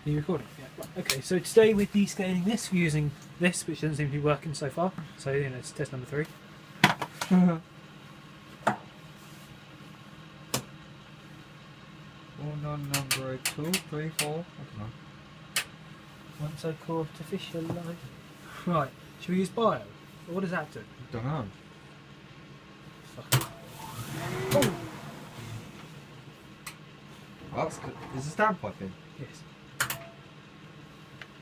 Are you recording? Yeah. Right. Okay, so today we're descaling this using this, which doesn't seem to be working so far. So, it's test number 3. Or number 2, 3, 4. I don't know. Once I call artificial light. Right, should we use bio? Or what does that do? Don't know. Fuck. Oh! Well, that's good. Is the standpipe in? Yes.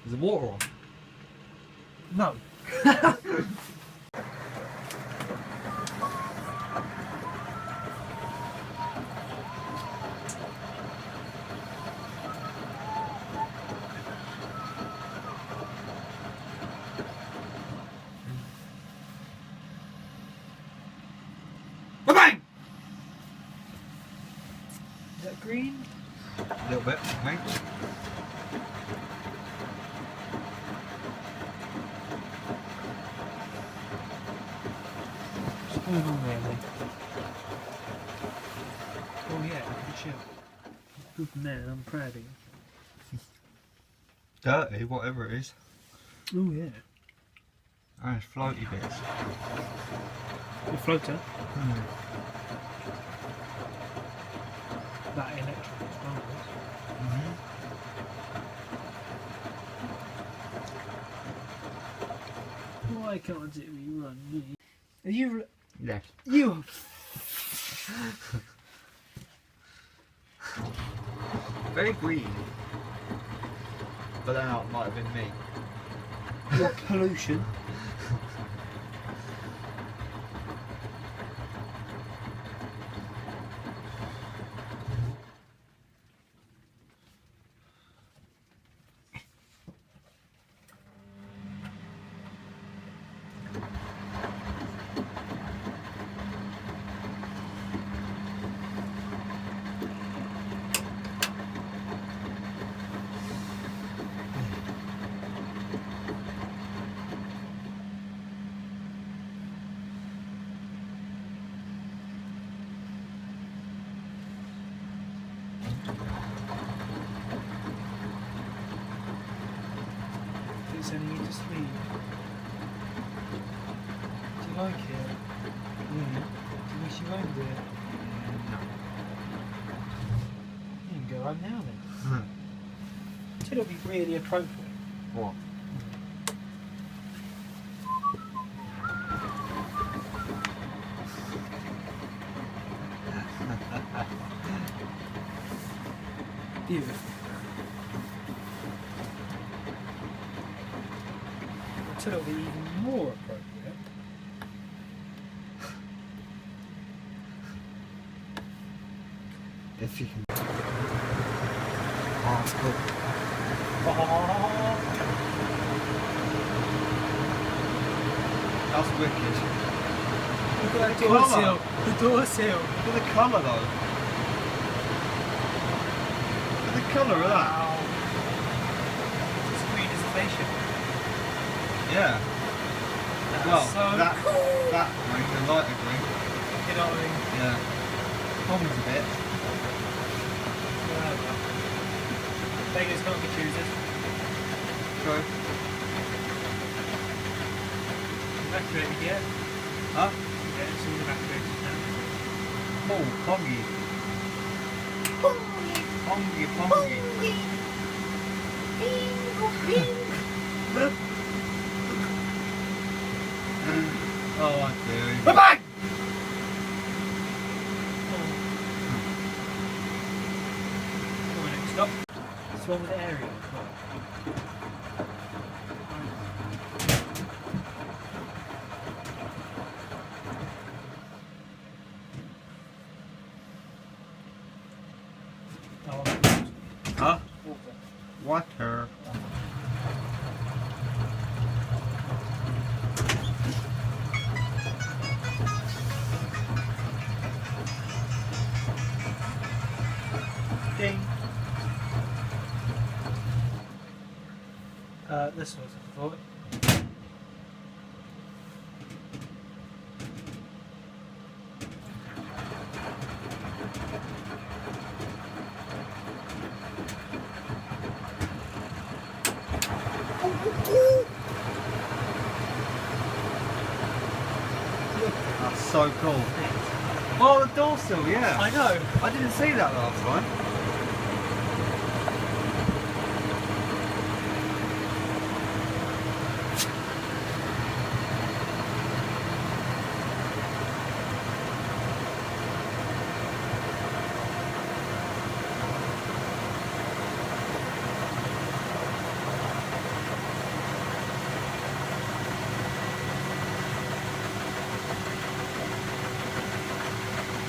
Is the water on? No. Bang! Is that green? A little bit, mate. What's going on there, then? Oh yeah, good shit. Good man, I'm proud of you. Dirty, whatever it is. Oh yeah. And it's floaty bits. The floater. That electric as well. Why can't it rerun me? Are you? Yes. You. Very green. But then it might have been me. What pollution? Sending you to sleep. Do you like it? Yeah. Do you wish you owned it? No. You can go home now then. It'll be really appropriate. What? Beautiful. It'll be even more appropriate. If you can. Oh, that's good. That's wicked. Look at that The door colour. seal. The door seal. Look at the colour though. Look at the colour of that. Wow. It's green as a spaceship. Yeah. That's Well, so that cool. that green, the lighter green. You know what I mean? Yeah. Comes a bit. Whatever. Beggars can't be choosers. True. Evacuated yet? Huh? Yeah, it's all evacuated now. Oh, pongy. Pongy, pongy. Oh, I do. Bye-bye! Stop. What's wrong with the area? Huh? Water. Water. Ding. This was a thought. so cool. Oh, the door sill, yeah. I know. I didn't see that last time.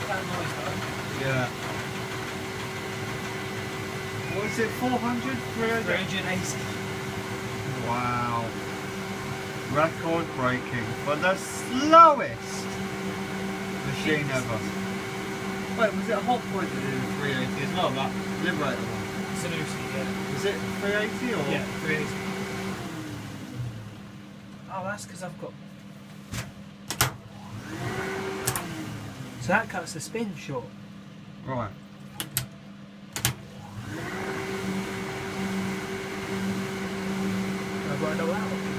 That noise though. Yeah. What is it, 400? 300? 380. Wow. Record breaking for the slowest machine ever. Wait, was it a hot point that did a 380 as well? That Liberator one? It's an Uzi, yeah. Was it 380 or? Yeah, 380. Oh, that's because I've got. So that cuts the spin short. Right. I've got to know that one.